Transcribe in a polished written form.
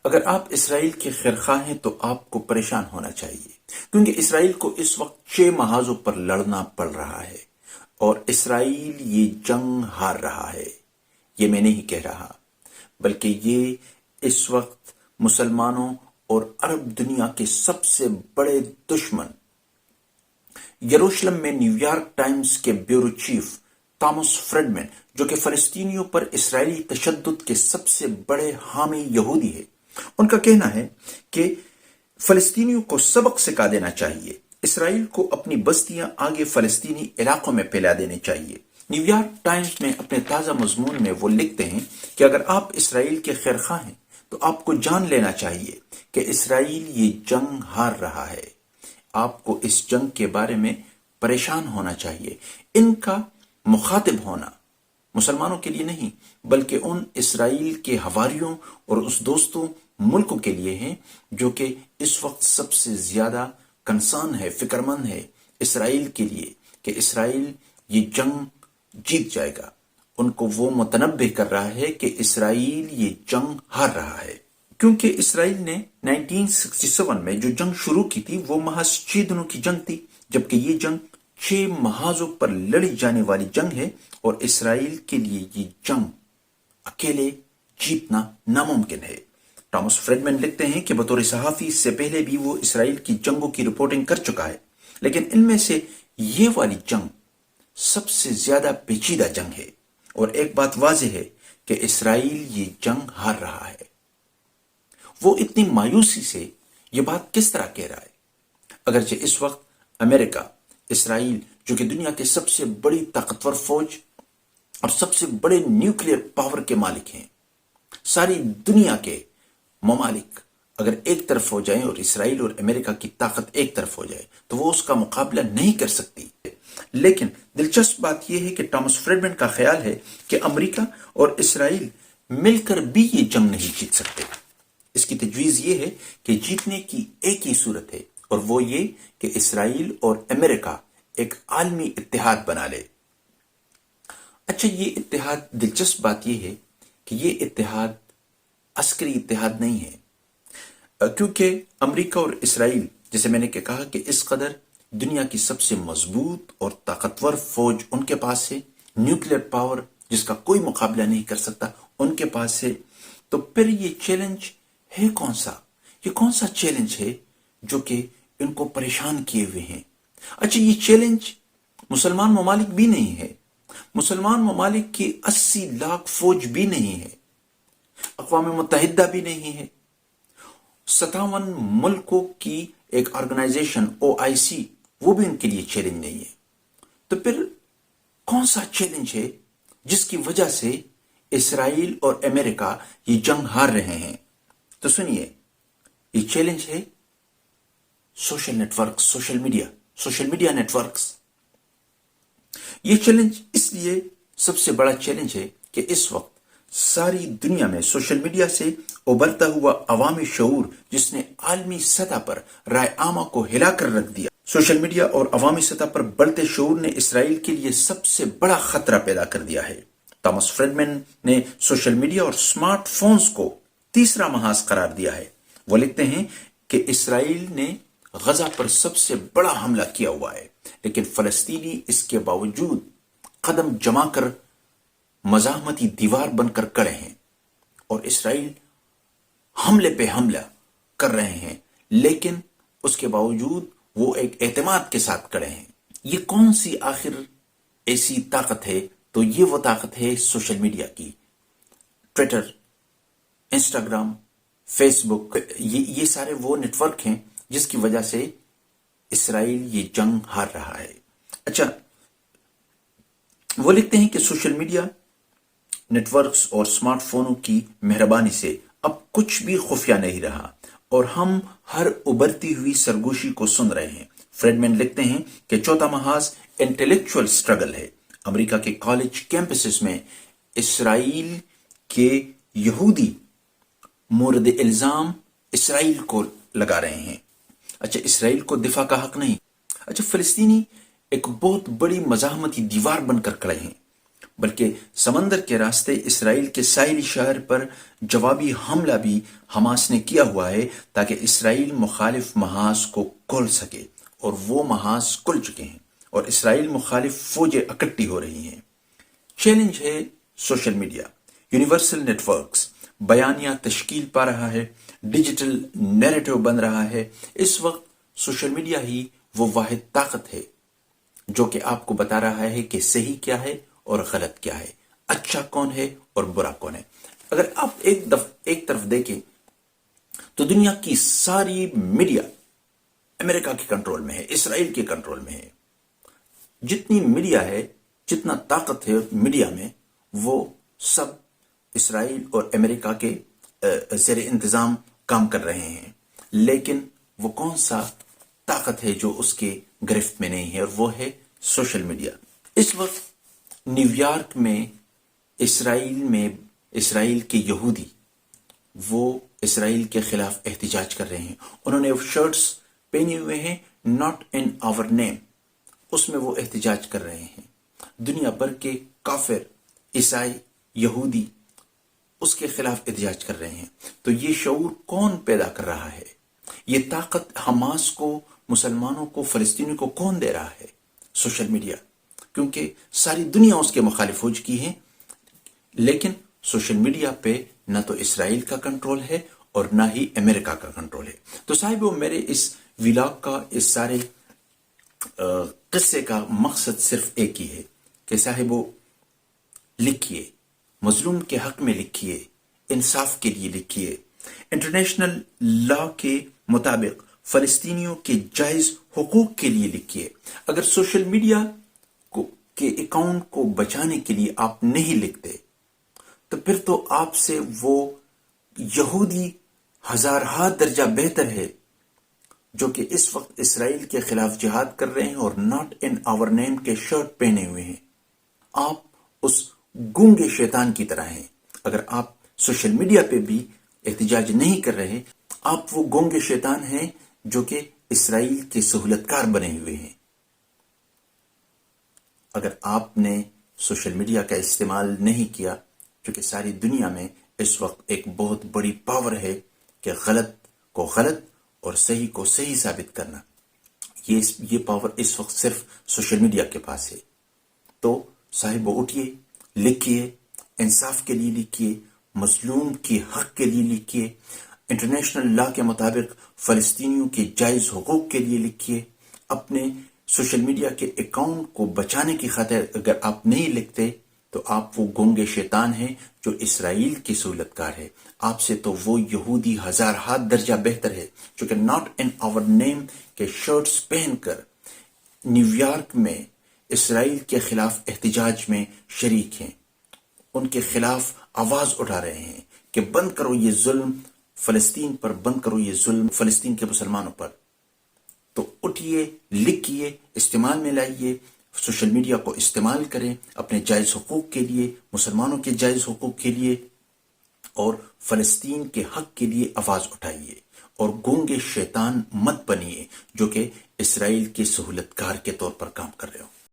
اگر آپ اسرائیل کے خیرخواہ ہیں تو آپ کو پریشان ہونا چاہیے، کیونکہ اسرائیل کو اس وقت 6 محاذوں پر لڑنا پڑ رہا ہے اور اسرائیل یہ جنگ ہار رہا ہے۔ یہ میں نہیں کہہ رہا، بلکہ یہ اس وقت مسلمانوں اور عرب دنیا کے سب سے بڑے دشمن، یروشلم میں نیو یارک ٹائمز کے بیورو چیف تامس فریڈمن، جو کہ فلسطینیوں پر اسرائیلی تشدد کے سب سے بڑے حامی یہودی ہے، ان کا کہنا ہے کہ فلسطینیوں کو سبق سکھا دینا چاہیے، اسرائیل کو اپنی بستیاں آگے فلسطینی علاقوں میں پھیلا دینی چاہیے۔ نیو یارک ٹائمز میں اپنے تازہ مضمون میں وہ لکھتے ہیں کہ اگر آپ اسرائیل کے خیرخواہ ہیں تو آپ کو جان لینا چاہیے کہ اسرائیل یہ جنگ ہار رہا ہے۔ آپ کو اس جنگ کے بارے میں پریشان ہونا چاہیے۔ ان کا مخاطب ہونا مسلمانوں کے لیے نہیں، بلکہ ان اسرائیل کے حواریوں اور اس دوستوں ملکوں کے لیے ہیں جو کہ اس وقت سب سے زیادہ کنسرن ہے، فکر مند ہے اسرائیل کے لیے کہ اسرائیل یہ جنگ جیت جائے گا۔ ان کو وہ متنبہ کر رہا ہے کہ اسرائیل یہ جنگ ہار رہا ہے، کیونکہ اسرائیل نے 1967 میں جو جنگ شروع کی تھی وہ محض 6 دنوں کی جنگ تھی، جبکہ یہ جنگ 6 محاذوں پر لڑی جانے والی جنگ ہے، اور اسرائیل کے لیے یہ جنگ اکیلے جیتنا ناممکن ہے۔ ٹامس فریڈمن لکھتے ہیں کہ بطور صحافی اس سے پہلے بھی وہ اسرائیل کی جنگوں کی رپورٹنگ کر چکا ہے، لیکن ان میں سے یہ والی جنگ سب سے زیادہ پیچیدہ جنگ ہے، اور ایک بات واضح ہے کہ اسرائیل یہ جنگ ہار رہا ہے۔ وہ اتنی مایوسی سے یہ بات کس طرح کہہ رہا ہے؟ اگرچہ اس وقت امریکہ، اسرائیل جو کہ دنیا کے سب سے بڑی طاقتور فوج اور سب سے بڑے نیوکلیر پاور کے مالک ہیں، ساری دنیا کے ممالک اگر ایک طرف ہو جائیں اور اسرائیل اور امریکہ کی طاقت ایک طرف ہو جائے تو وہ اس کا مقابلہ نہیں کر سکتی۔ لیکن دلچسپ بات یہ ہے کہ ٹامس فریڈمن کا خیال ہے کہ امریکہ اور اسرائیل مل کر بھی یہ جنگ نہیں جیت سکتے۔ اس کی تجویز یہ ہے کہ جیتنے کی ایک ہی صورت ہے، اور وہ یہ کہ اسرائیل اور امریکہ ایک عالمی اتحاد بنا لے۔ اچھا، یہ اتحاد، دلچسپ بات یہ ہے کہ یہ اتحاد عسکری اتحاد نہیں ہے، کیونکہ امریکہ اور اسرائیل، جیسے میں نے کہا کہ اس قدر دنیا کی سب سے مضبوط اور طاقتور فوج ان کے پاس ہے، نیوکلیر پاور جس کا کوئی مقابلہ نہیں کر سکتا ان کے پاس ہے، تو پھر یہ چیلنج ہے کون سا؟ یہ کون سا چیلنج ہے جو کہ ان کو پریشان کیے ہوئے ہیں؟ اچھا، یہ چیلنج مسلمان ممالک بھی نہیں ہے، مسلمان ممالک کی 80 لاکھ فوج بھی نہیں ہے، اقوام متحدہ بھی نہیں ہے، 57 ملکوں کی ایک آرگنائزیشن OIC وہ بھی ان کے لیے چیلنج نہیں ہے۔ تو پھر کون سا چیلنج ہے جس کی وجہ سے اسرائیل اور امریکہ یہ جنگ ہار رہے ہیں؟ تو سنیے، یہ چیلنج ہے social network, social media networks. یہ چیلنج اس لیے سب سے بڑا چیلنج ہے کہ اس وقت ساری دنیا میں سوشل میڈیا سے ابھرتا ہوا عوامی شعور جس نے عالمی سطح پر رائے عامہ کو ہلا کر رکھ دیا، سوشل میڈیا اور عوامی سطح پر بڑھتے شعور نے اسرائیل کے لیے سب سے بڑا خطرہ پیدا کر دیا ہے۔ ٹامس فریڈمن نے سوشل میڈیا اور سمارٹ فونز کو تیسرا محاذ قرار دیا ہے۔ وہ لکھتے ہیں کہ اسرائیل نے غزہ پر سب سے بڑا حملہ کیا ہوا ہے، لیکن فلسطینی اس کے باوجود قدم جما کر مزاحمتی دیوار بن کر کھڑے ہیں، اور اسرائیل حملے پہ حملہ کر رہے ہیں، لیکن اس کے باوجود وہ ایک اعتماد کے ساتھ کھڑے ہیں۔ یہ کون سی آخر ایسی طاقت ہے؟ تو یہ وہ طاقت ہے سوشل میڈیا کی، ٹویٹر، انسٹاگرام، فیس بک، یہ سارے وہ نیٹ ورک ہیں جس کی وجہ سے اسرائیل یہ جنگ ہار رہا ہے۔ اچھا، وہ لکھتے ہیں کہ سوشل میڈیا نیٹ ورکس اور سمارٹ فونوں کی مہربانی سے اب کچھ بھی خفیہ نہیں رہا، اور ہم ہر ابھرتی ہوئی سرگوشی کو سن رہے ہیں۔ فریڈمن لکھتے ہیں کہ چوتھا محاذ انٹلیکچوئل سٹرگل ہے۔ امریکہ کے کالج کیمپسز میں اسرائیل کے یہودی مورد الزام اسرائیل کو لگا رہے ہیں۔ اچھا، اسرائیل کو دفاع کا حق نہیں۔ اچھا، فلسطینی ایک بہت بڑی مزاحمتی دیوار بن کر کھڑے ہیں، بلکہ سمندر کے راستے اسرائیل کے ساحلی شہر پر جوابی حملہ بھی حماس نے کیا ہوا ہے تاکہ اسرائیل مخالف محاذ کو کھول سکے، اور وہ محاذ کھل چکے ہیں اور اسرائیل مخالف فوجیں اکٹھی ہو رہی ہیں۔ چیلنج ہے social media, universal networks, بیانیہ تشکیل پا رہا ہے، ڈیجیٹل نیریٹو بن رہا ہے۔ اس وقت سوشل میڈیا ہی وہ واحد طاقت ہے جو کہ آپ کو بتا رہا ہے کہ صحیح کیا ہے اور غلط کیا ہے، اچھا کون ہے اور برا کون ہے۔ اگر آپ ایک طرف دیکھیں تو دنیا کی ساری میڈیا امریکہ کے کنٹرول میں ہے، اسرائیل کے کنٹرول میں ہے۔ جتنی میڈیا ہے، جتنا طاقت ہے میڈیا میں، وہ سب اسرائیل اور امریکہ کے زیر انتظام کام کر رہے ہیں، لیکن وہ کون سا طاقت ہے جو اس کے گرفت میں نہیں ہے، اور وہ ہے سوشل میڈیا۔ اس وقت نیو یارک میں اسرائیل کے یہودی وہ اسرائیل کے خلاف احتجاج کر رہے ہیں۔ انہوں نے شرٹس پہنے ہوئے ہیں ناٹ ان آور نیم، اس میں وہ احتجاج کر رہے ہیں۔ دنیا بھر کے کافر، عیسائی، یہودی اس کے خلاف احتجاج کر رہے ہیں۔ تو یہ شعور کون پیدا کر رہا ہے؟ یہ طاقت حماس کو، مسلمانوں کو، فلسطینیوں کو کون دے رہا ہے؟ سوشل میڈیا، کیونکہ ساری دنیا اس کے مخالف ہو چکی ہے، لیکن سوشل میڈیا پہ نہ تو اسرائیل کا کنٹرول ہے اور نہ ہی امریکہ کا کنٹرول ہے۔ تو صاحبو، میرے اس ولاگ کا، اس سارے قصے کا مقصد صرف ایک ہی ہے کہ صاحبو لکھیے، مظلوم کے حق میں لکھیے، انصاف کے لیے لکھیے، انٹرنیشنل لا کے مطابق فلسطینیوں کے جائز حقوق کے لیے لکھیے۔ اگر سوشل میڈیا کے اکاؤنٹ کو بچانے کے لیے آپ نہیں لکھتے تو پھر تو آپ سے وہ یہودی ہزارہا درجہ بہتر ہے جو کہ اس وقت اسرائیل کے خلاف جہاد کر رہے ہیں اور ناٹ ان آور نیم کے شرٹ پہنے ہوئے ہیں۔ آپ اس گونگے شیطان کی طرح ہیں۔ اگر آپ سوشل میڈیا پہ بھی احتجاج نہیں کر رہے، آپ وہ گونگے شیطان ہیں جو کہ اسرائیل کے سہولت کار بنے ہوئے ہیں۔ اگر آپ نے سوشل میڈیا کا استعمال نہیں کیا، کیونکہ ساری دنیا میں اس وقت ایک بہت بڑی پاور ہے کہ غلط کو غلط اور صحیح کو صحیح ثابت کرنا، یہ پاور اس وقت صرف سوشل میڈیا کے پاس ہے۔ تو صاحبو اٹھیے، لکھیے، انصاف کے لیے لکھیے، مظلوم کے حق کے لیے لکھیے، انٹرنیشنل لا کے مطابق فلسطینیوں کے جائز حقوق کے لیے لکھیے۔ اپنے سوشل میڈیا کے اکاؤنٹ کو بچانے کی خاطر اگر آپ نہیں لکھتے تو آپ وہ گونگے شیطان ہیں جو اسرائیل کی سہولت کار ہے۔ آپ سے تو وہ یہودی ہزارہا درجہ بہتر ہے جو کہ ناٹ ان آور نیم کے شرٹس پہن کر نیو یارک میں اسرائیل کے خلاف احتجاج میں شریک ہیں، ان کے خلاف آواز اٹھا رہے ہیں کہ بند کرو یہ ظلم فلسطین پر، بند کرو یہ ظلم فلسطین کے مسلمانوں پر۔ تو اٹھیے، لکھیے، استعمال میں لائیے، سوشل میڈیا کو استعمال کریں اپنے جائز حقوق کے لیے، مسلمانوں کے جائز حقوق کے لیے، اور فلسطین کے حق کے لیے آواز اٹھائیے، اور گونگے شیطان مت بنیے جو کہ اسرائیل کے سہولت کار کے طور پر کام کر رہے ہو۔